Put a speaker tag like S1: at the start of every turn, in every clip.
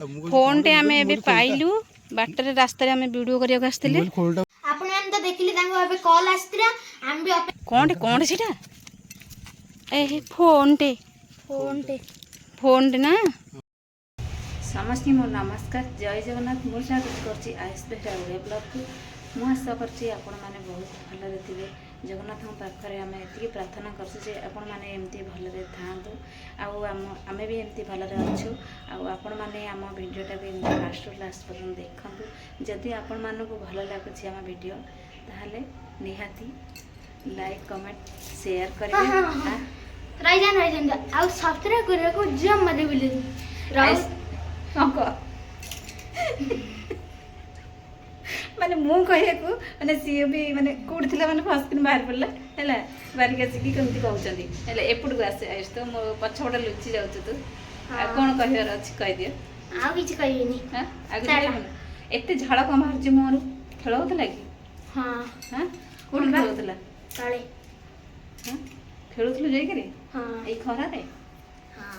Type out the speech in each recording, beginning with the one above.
S1: Phone टे आमे एबे पाइलु बाटर रास्ता रे आमे वीडियो करिया आस्थिले
S2: आपण हम तो देखिले तांको अबे कॉल आस्थिला हम भी
S1: कोन सेटा ए फोन टे ना समस्ती मोर नमस्कार जय जगन्नाथ मोर स्वागत करछि आयुष बेहरा ओडिया ब्लॉग को मु आशा करछि आपण माने बहुत भल रे जगन्नाथ पाखरे आम ये प्रार्थना करछे आपण माने एमती भलरे थांतु आमे भी एमती भलरे अच्छु आपण माने आम वीडियोटा भी फास्ट टू लास्ट पर्यंत देखंतु जदि आपण मानको भल लागुछि आम वीडियो ताहले निहाती लाइक कमेंट शेयर करिवे
S2: राइजान आ सब्सक्राइब करे को जम मते बोले
S1: माने मु कहिया को माने सी भी माने कोड थिला माने फर्स्ट दिन बाहर पड़ला हैला बारिक आसी की केमती कहउचंदी हैला एपुड को आसे आइस तो मो पछोडा लुचि जाउछ तू आ कोन कहियार अछि कहि दियो
S2: आ किछ कहियोनी
S1: हां आगे एते झाळ क मार जे मोर खेळ होतला कि
S2: हां
S1: हां कोन खेळ होतला
S2: काळे
S1: हां खेळुथलु जाई करे
S2: हां
S1: ए खरा रे
S2: हां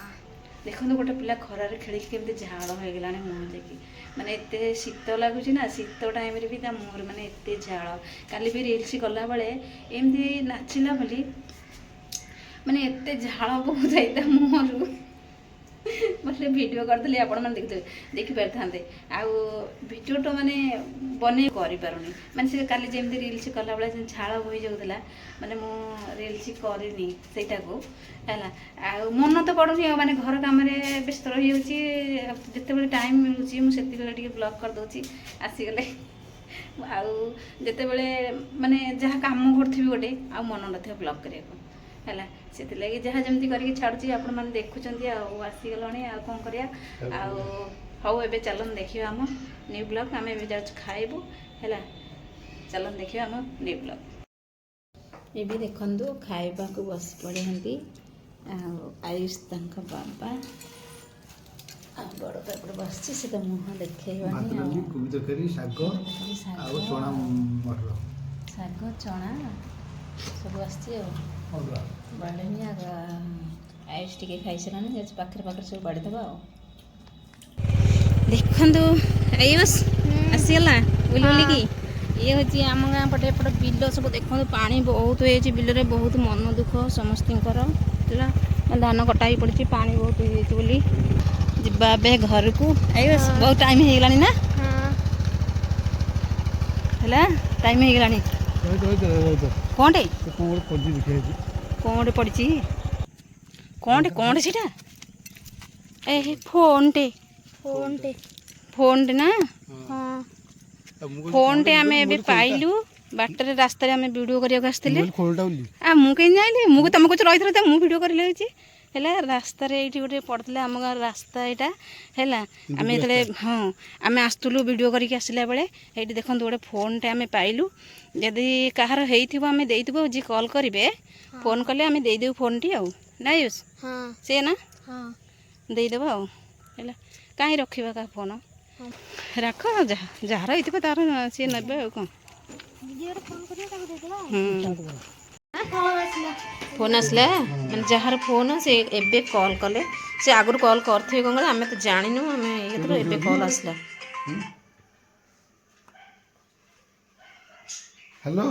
S1: देखो गोटे पिला खरार खेल केमती झाड़ हो गलानी मुँह देखी माने एते शीत लगुच ना शीत टाइम भी ता मुहर माने एते झाड़ काली भी रील्स कला बेले एमती नाचिला बोली माने एते झाड़ बहुत जाता मुहरु बोले वीडियो करदे आपण मैंने देखी पारे आडियो तो माने बने करें माने से काली जमी रील्स कला बेले झाड़ बोही जाऊला माने मु रील्स करनी सेटा को है मन तो पड़ूनी माने घर काम व्यस्त रही जिते टाइम मिलूँ मुझे ब्लॉग कर दूची आसीगले आते माने जहाँ कम करी गोटे आ मन न ब्लॉग करने है से जहाँ जमी करके छाड़ी आपण मैंने देखुं आसीगल आ कौन करा हाउ ए चलन देखिए आम न्यू ब्लॉग आम ए खाइबू है चलन देखिए आम न्यू ब्लॉग ये देखु खाइबा को बस पड़े आयुष बाबा बड़ पेपर बस तो मुह देखे शाग चना सब बाड़े आयुष टी खाई सारे पाखे पाखे सब बाड़ीदबा देखु आयुष आसीगला बुल बुलिकी ये हूँ आम गाँ पटे एपटे बिल सब देखो पानी बहुत हो बिल बहुत मन दुख समस्त धान कटा ही पड़ी पानी बहुत होली जा घर को आयुष बहुत टाइम हो गलानी ना है टाइम हो गलानी कौन कौन पड़ी कौन सीटा ए फोन टे ना
S2: हां
S1: फोन टे आमे एबे पाइलु बाटर रास्ता रे आमे वीडियो करिया आस्थिले आ मु कहि जाइले मु तुम कुछ रही थरे मु वीडियो करि लेछि हैला रास्ता रे एठी गोटे पड़तले आम गाँ रास्ता एटा हैला आमे तले हां आमे आस्तुलु वीडियो करिके आसिला बेले एठी देखंतु गोटे फोन टे आमे पाइलु यदि कहार हेइथिबो आमे देइथिबो जी कॉल करिवे फोन कले आमे देइ देउ फोन टी आ ना यूस
S2: हां
S1: से ना
S2: हां
S1: देइ देबो आ हैला काहे रखिबा का फोन रख जार रही तार सी ने कौन फोन आसला मैंने जार फोन से एबे कॉल कले से आगु कॉल करथे कौन आम तो जानू आम ये कॉल आसला
S3: हेलो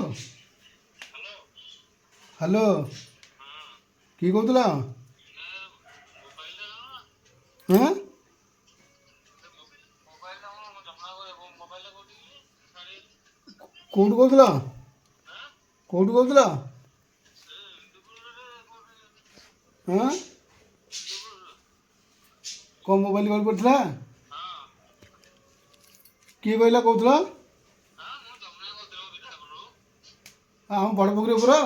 S3: हेलो की कहूला हाँ कौट कहला कौट कहला हाँ कौन मोबाइल कल पड़ा किए कहला कहला हम बड़ पोखरी पूरा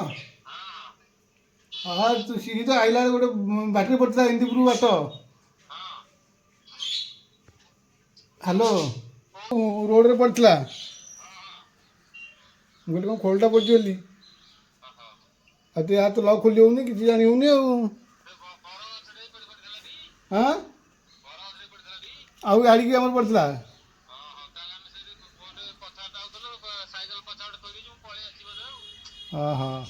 S3: हाँ तू सी तो आइला गोटे बाटर पड़ता इंदीपुर बाट हेलो रोड रे पड़ता मुझे कौन खोलटा पड़ी बोली या तो लॉक खोली होनी किसी जानी होनी हाँ आउ गाड़ी की आमर पड़ता हाँ हाँ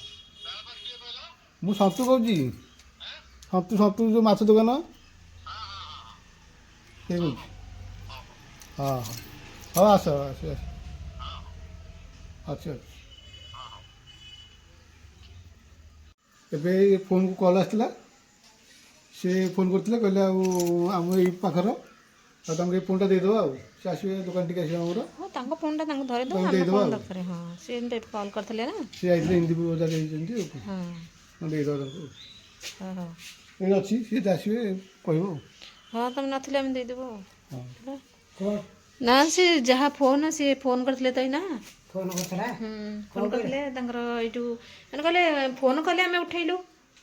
S3: मु सतु कहूँ सतु सतु जो माछ दुकान ठीक ହଁ ହଁ ହଉ ଆସ ଆସ ଆସ ଅଛି ଅଛି। ଏବେ ଏଇ ଫୋନ୍କୁ କଲ୍ ଆସିଥିଲା, ସେ ଫୋନ୍ କରିଥିଲେ କହିଲେ ଆଉ ଆମ ଏଇ ପାଖର ଆଉ ତାଙ୍କୁ ଏଇ ଫୋନ୍ଟା ଦେଇଦେବା ଆଉ ସେ ଆସିବେ ଦୋକାନ ଟିକେ ଆସିବେ ଆମର
S4: ହଉ ତାଙ୍କ ଫୋନ୍ଟା ତାଙ୍କୁ ଧରିଦେବ,
S3: ତାଙ୍କୁ
S4: ଆମେ
S3: ଦେଇଦେବା
S4: କ'ଣ
S3: ଆଉ
S4: ଦରକାର? ହଁ ସେ ଏମିତି କଲ୍ କରିଥିଲେ ନା।
S3: ସେ ଯାଇଥିଲେ ଇନ୍ଦିପୁର ବଜାର ଯାଇଛନ୍ତି
S4: ହଁ
S3: ଦେଇଦେବା ତାଙ୍କୁ।
S4: ହଉ ହଉ
S3: ଏଇ ଅଛି ସିଏ ଆସିବେ କହିବ ଆଉ।
S4: ହଁ ତମେ ନଥିଲେ ଆମେ ଦେଇଦେବୁ ଆଉ।
S3: ହଁ
S4: ହେଲା। ନା ସେ ଯାହା ଫୋନ୍ ସିଏ ଫୋନ୍ କରିଥିଲେ ତ ଏଇନା।
S3: ଫୋନ୍ କରିଥିଲା
S4: ଫୋନ୍ କରିଥିଲେ ତାଙ୍କର ଏଇଠୁ ମାନେ କହିଲେ ଫୋନ୍ କଲେ ଆମେ ଉଠେଇଲୁ,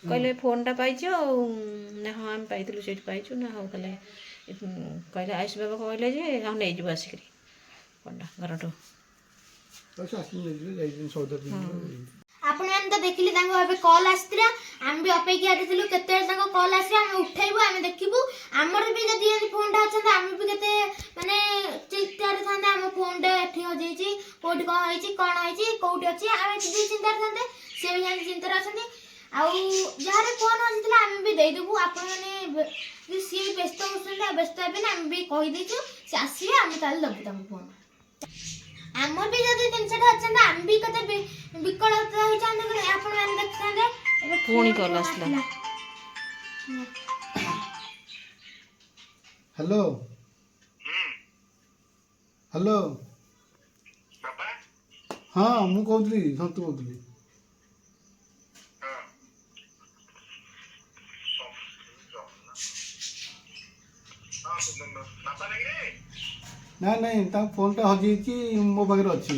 S4: କହିଲେ ଫୋନ୍ଟା ପାଇଛ ଆଉ ନା ହଁ ଆମେ ପାଇଥିଲୁ ସେଇଠି ପାଇଛୁ ନା ହଉ ତାହେଲେ କହିଲେ ଆୟୁଷ ବାବା କହିଲେ ଯେ ହଁ ନେଇଯିବୁ ଆସିକିରି ଫୋନ୍ଟା ଘରଠୁ।
S3: ସେ ଆସିକି ନେଇଯିବେ ଯାଇଛନ୍ତି ସଉଦା
S2: ଆପଣମାନେ ତ ଦେଖିଲେ ତାଙ୍କ ଏବେ କଲ୍ ଆସିଥିଲା, ଆମେ ବି ଅପେକ୍ଷାରେ ଥିଲୁ କେତେବେଳେ ତାଙ୍କ କଲ୍ ଆସିବ ଆମେ ଉଠେଇବୁ, ଆମେ ଦେଖିବୁ। ଆମର ବି ଯଦି ଏମିତି ଫୋନ୍ଟା ଅଛନ୍ତି ଆମେ ବି କେତେ ମାନେ ଚିନ୍ତାରେ ଥାନ୍ତେ ଆମ ଫୋନ୍ଟା ଏଠି ହଜିଯାଇଛି, କୋଉଠି କ'ଣ ହେଇଛି କୋଉଠି ଅଛି, ଆମେ ବି ଚିନ୍ତାରେ ଥାନ୍ତେ, ସିଏ ବି ସେମିତି ଚିନ୍ତାରେ ଅଛନ୍ତି। ଆଉ ଯାହାର ଫୋନ୍ ହଜିଥିଲା ଆମେ ବି ଦେଇଦେବୁ। ଆପଣମାନେ ସିଏ ବି ବ୍ୟସ୍ତ ହେଉଛନ୍ତି ଆଉ ବ୍ୟସ୍ତ ହେବେନି, ଆମେ ବି କହିଦେଇଛୁ ସେ ଆସିବେ ଆମେ ତାହେଲେ ଦେବୁ ତାଙ୍କୁ ଫୋନ୍। ଆମର ବି ଯଦି ଜିନିଷଟା ଅଛନ୍ତି ଆମେ ବି କେତେ ବିକଳତା ହେଇଥାନ୍ତେ କି ଆପଣମାନେ ଦେଖିଥାନ୍ତେ। ଏବେ
S4: ପୁଣି କଲ୍ ଆସିଲା।
S3: ହ୍ୟାଲୋ ହ୍ୟାଲୋ ହଁ ମୁଁ କହୁଥିଲି ସନ୍ତୁ କହୁଥିଲି। ନାଇଁ ତାଙ୍କ ଫୋନ୍ଟା ହଜିଯାଇଛି ମୋ ପାଖରେ ଅଛି।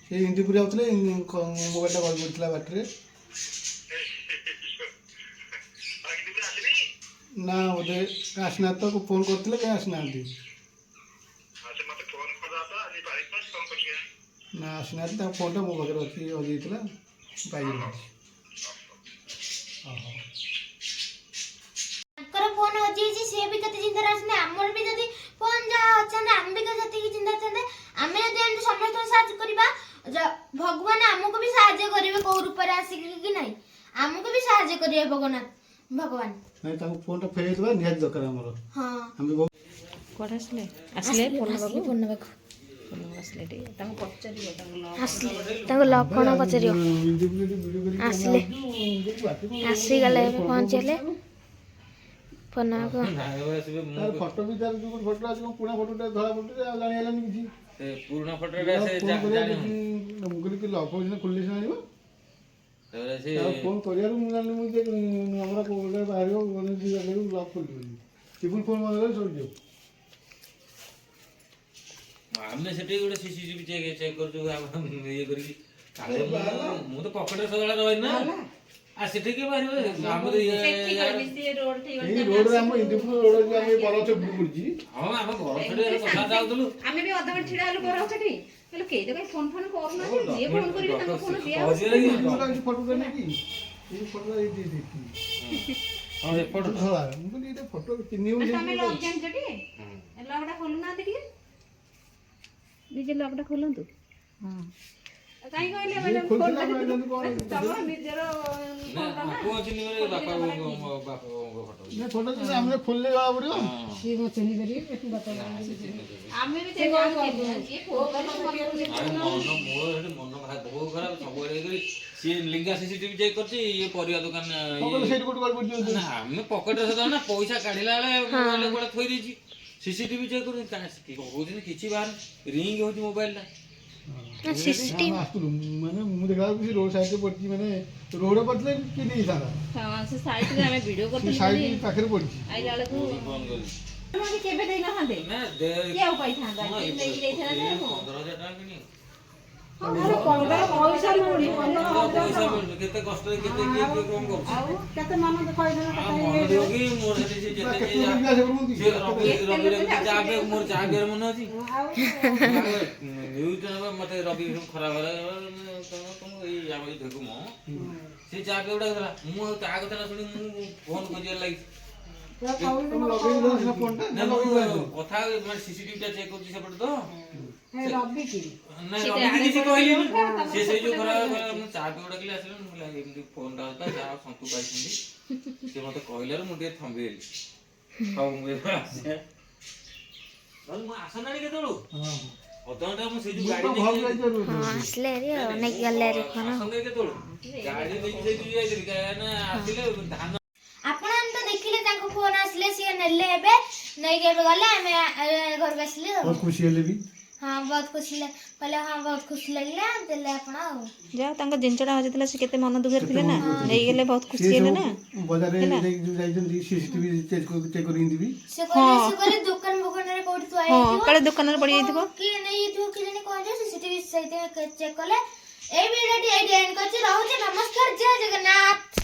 S3: ସେ ଇନ୍ଦିପୁର ଯାଉଥିଲେ ମୋବାଇଲଟା ଗଳି ପଡ଼ିଥିଲା ବାଟରେ। ନା ବୋଧେ ଆସିନାହାନ୍ତି ତ ଫୋନ୍ କରିଥିଲେ କାହିଁ ଆସିନାହାନ୍ତି। ନା ଆସିନାହାନ୍ତି ତାଙ୍କ ଫୋନ୍ଟା ମୋ ପାଖରେ ଅଛି ହଜିଯାଇଥିଲା ପାଇଗଲି। ଓହୋ
S2: ତାଙ୍କର ଫୋନ୍ ହଜିଯାଇଛି ସିଏ ବି କେତେ ଚିନ୍ତାରେ ଅଛନ୍ତି। ଆମର ବି ଯଦି ଫୋନ୍ ଯାହା ଅଛନ୍ତି ଆମେ ବି ସେତିକି ଚିନ୍ତାରେ ଅଛନ୍ତି। ଆମେ ଯଦି ଏମିତି ସମସ୍ତଙ୍କୁ ସାହାଯ୍ୟ କରିବା ଭଗବାନ ଆମକୁ ବି ସାହାଯ୍ୟ କରିବେ କୋଉ ରୂପରେ ଆସିକି କି ନାହିଁ, ଆମକୁ ବି ସାହାଯ୍ୟ କରିବେ ଭଗବାନ।
S3: ନାଇଁ ତାଙ୍କୁ ଫୋନ୍ଟା ଫେରାଇଦେବା ନିହାତି ଦରକାର ଆମର।
S2: ହଁ
S3: ଆମେ ବହୁତ
S4: କୁଆଡ଼େ ଆସିଲେ? ଆସିଲେ ଫୋନ୍ ନେବାକୁ?
S2: ଫୋନ୍ ନେବାକୁ
S4: ଆସିଲେ ଟିକେ ତାଙ୍କୁ ପଚାରିବ
S2: ଆସିଲେ ତାଙ୍କୁ ଲକ୍ଷଣ ପଚାରିବ। ଆସିଲେ ଆସିଗଲେ ଏବେ ପହଞ୍ଚିଲେ ଫୋନ୍ ନେବାକୁ।
S3: ଫଟୋ ବି ତାର ଯୋଉ ଫଟୋ ଅଛି ପୁରୁଣା ଫଟୋଟା ଧଳା ଫଟୋଟା ଆଉ ଜାଣି ହେଲାନି କିଛି।
S5: ପୁରୁଣା ଫଟୋଟା
S3: ମୁଁ କହିଲି କି ଲକ୍ ସିନା ଖୋଲିଲେ ସିନା ଆଣିବ। ଫୋନ୍ କରିବାରୁ ମୁଁ ଜାଣିଲି ମୁଁ ଯେ ଆମର କୋଉଟା ବାହାରିବ ଲକ୍ ଖୋଲିବନି। ସେ ପୁଣି ଫୋନ୍ ବନ୍ଦ କଲେ ସରିଯିବ।
S5: ଆମେ ସେଠି ଗୋଟେ ସିସିଟିଭି ଚେକ୍ କରୁଛୁ ଇଏ କରିକି। ମୁଁ ତ ପକେଟରେ ସଦାବେଳେ ରହେ ନା, ଆଉ ସେଠି କିଏ ବାହାରିବ? ଆମର
S3: ଏଇ ରୋଡରେ ଆମ ଇନ୍ଦିପୁର ରୋଡ ଯୋଉ ଆମେ ବରଗଛ ପଡିଛି।
S5: ହଁ ଆମ ଘର ଛାଡି କଥା ଯାଉଥିଲୁ।
S4: ଆମେ ବି ଅଧା ଛିଡ଼ା ହେଲୁ ଘର ସେଠି, କହିଲେ କେହି ତ କାହିଁ ଫୋନ୍ କରୁନାହାନ୍ତି, ଯିଏ ଫୋନ୍ କରିବେ ତାଙ୍କ ଫୋନ୍ ଦିଆହବ।
S3: ଫଟୋଟା ନେଇକି ଏଇ ଫଟୋଟା ଏଇ ଦେଇଥିଲି।
S5: ହଁ ଏପଟ
S3: ଧଳା ମୁଁ କହିଲି ଏଇଟା ଫଟୋ ଚିହ୍ନି ହଉନି।
S4: ତମେ ଲକ୍ ଜାଣିଛ ଟି? ଲକ୍ଟା ଖୋଲୁନାହାନ୍ତି ଟିକେ, ନିଜେ ଲକ୍ଟା ଖୋଲନ୍ତୁ। ହଁ କାହିଁ କହିଲେ ମାନେ ଫୋନ୍ଟା ତମ ନିଜର ଫୋନ୍ଟା ନା।
S5: ପୁଅ ଚିହ୍ନି ବାପା
S3: ଫଟୋ ଆମେ ଖୋଲିଲେ ଜଣା ପଡିବ।
S4: ଆମେ ବି ସେ
S5: ମୋର ସେଠି ମନ ବହୁତ ଖରାପ ସବୁବେଳେ କରି ସିଏ ଲିଙ୍ଗା ସିସିଟିଭି ଚେକ୍ କରୁଛି, ଇଏ ପରିବା ଦୋକାନ ନା ଆମେ ପକେଟରେ ସଦାବେଳେ ନା ପଇସା କାଢିଲା ବେଳେ ମୋବାଇଲ କୁଆଡେ ଥୋଇ ଦେଇଛି। ସିସିଟିଭି ଚେକ୍ କରୁଛି କହୁଛନ୍ତି କିଛି ବାହାରୁନି, ରିଙ୍ଗ ହଉଛି ମୋବାଇଲଟା।
S3: ଆସୁଥିଲୁ ମାନେ ମୁଁ ଦେଖିଲା ବେଳକୁ ରୋଡ ସାଇଡରେ ପଡିଛି, ମାନେ ରୋଡ ପଡିଥିଲେ କିଏ ନେଇଥାନ୍ତା।
S4: ସେ ସାଇଡରେ ଆମେ ଭିଡ଼ିଓ କରିଥିଲୁ
S3: ସାଇଡ ପାଖରେ ପଡିଛି।
S4: ଆଇଲା ବେଳକୁ
S5: ଫୋନ କରିଛି
S4: କେବେ ଦେଇନଥାନ୍ତେ
S5: ନା
S4: କିଏ ଆଉ ପାଇଥାନ୍ତା, ନେଇକି ଯାଇଥାନ୍ତେ।
S5: 15,000 ଟଙ୍କା କିଣି
S4: ପଇସା ମିଳୁନି,
S5: ପଇସା ମିଳୁନି, କେତେ କଷ୍ଟରେ କେତେ କିଏ କଣ କରୁଛି।
S4: କେତେ ମନ ଦୁଃଖ
S5: ମନ ଦୁଃଖ କି ମୋର ସେଠି ସେ ଯେତେ ମୋର ଚା ପିଇବାର ମନେ ଅଛି। ମତେ ରବି ଖରାପ ହେଲା ଏଇ ଆମ ଦେଖୁ ସେ ଚା ପିଇବା ଗୁଡା ମୁଁ ଆଉ ତା କଥା ନା ଶୁଣି ମୁଁ ଫୋନ କରିବାର ଲାଗିଛି। କଥା ମାନେ ସିସିଟିଭି ଟା ଚେକ୍ କରୁଛି ସେପଟେ ତ କିଛି କହିଲିନି। ସେ ସେଇ ଯୋଉ ଖରାପ ମୁଁ ଚା ପିଇବା ଡାକିଲି ଆସିଲା, ମୁଁ କହିଲି ଏମିତି ଫୋନଟା ହଉଥିଲା ଯାହା ସନ୍ତୁ ପାଇଛନ୍ତି। ସେ ମତେ କହିଲାରୁ ମୁଁ ଟିକେ ଥମ୍ବିଗଲି। ହଉ ମୁଁ ଏବେ ଆସିବା ମୁଁ ଆସନ୍ତାଣି କେତେବେଳୁ
S3: ହଁ
S5: ଅଧଘଣ୍ଟା ମୁଁ ସେଇ
S3: ମୁଁ
S5: ଯୋଉ
S3: ତ
S5: ଗାଡି
S3: ଘରକୁ
S5: ନେଇକି
S3: ଯାଇଥିଲି
S2: ହଁ ଆସିଲେ ହେରି ଆଉ ନେଇକି ଗଲେ ହେରି ଫୋନ।
S5: ଆସନ୍ତାଣି କେତେବେଳୁ ଗାଡି ନେଇକି ସେଇଠି ଯାଇଥିଲି କାହିଁକିନା ଆସିଲେ ଧାନ
S2: ଆପଣ ତ ଦେଖିଲେ ତାଙ୍କ ଫୋନ ଆସିଲେ ସିଏ ନେଲେ ଏବେ ନେଇକି ଏବେ ଗଲେ ଆମେ ଘରକୁ ଆସିଲୁ ଆଉ।
S3: ବହୁତ ଖୁସି ହେଲେ ବି
S2: ହଁ ବହୁତ ଖୁସି କହିଲେ ହଁ ବହୁତ ଖୁସି ଲାଗିଲା ଦେଲେ ଆପଣ ଆଉ।
S4: ଯାହା ତାଙ୍କ ଜିନିଷଟା ହଜିଥିଲା ସେ କେତେ ମନ ଦୁଃଖରେ ଥିଲେ ନା ନେଇଗଲେ ବହୁତ ଖୁସି ହେଲେ ନା।
S3: ବଜାରରେ ନେଇକି ଯୋଉ ଯାଇଛନ୍ତି ସିସିଟିଭି ଚେକ୍ କରିକି ବି
S2: ସେ କହିଲେ ଦୋକାନ ଫୋକାନରେ କୋଉଠି ଥୁଆ
S4: ହଁ
S2: ହେଇଥିବ
S4: କାଳେ ଦୋକାନରେ ପଡ଼ିଯାଇଥିବ।
S2: କିଏ ନେଇଯାଇଥିବ କିଏ ଜାଣି କଣ ହେଇଥିବ ସିସିଟିଭି ସେଇଥିପାଇଁ ଚେକ୍ କଲେ। ଏଇ ଭିଡ଼ିଓଟି ଏଇଠି ଏଣ୍ଡ କରିଛି ରହୁଛି ନମସ୍କାର ଜୟ ଜଗନ୍ନାଥ।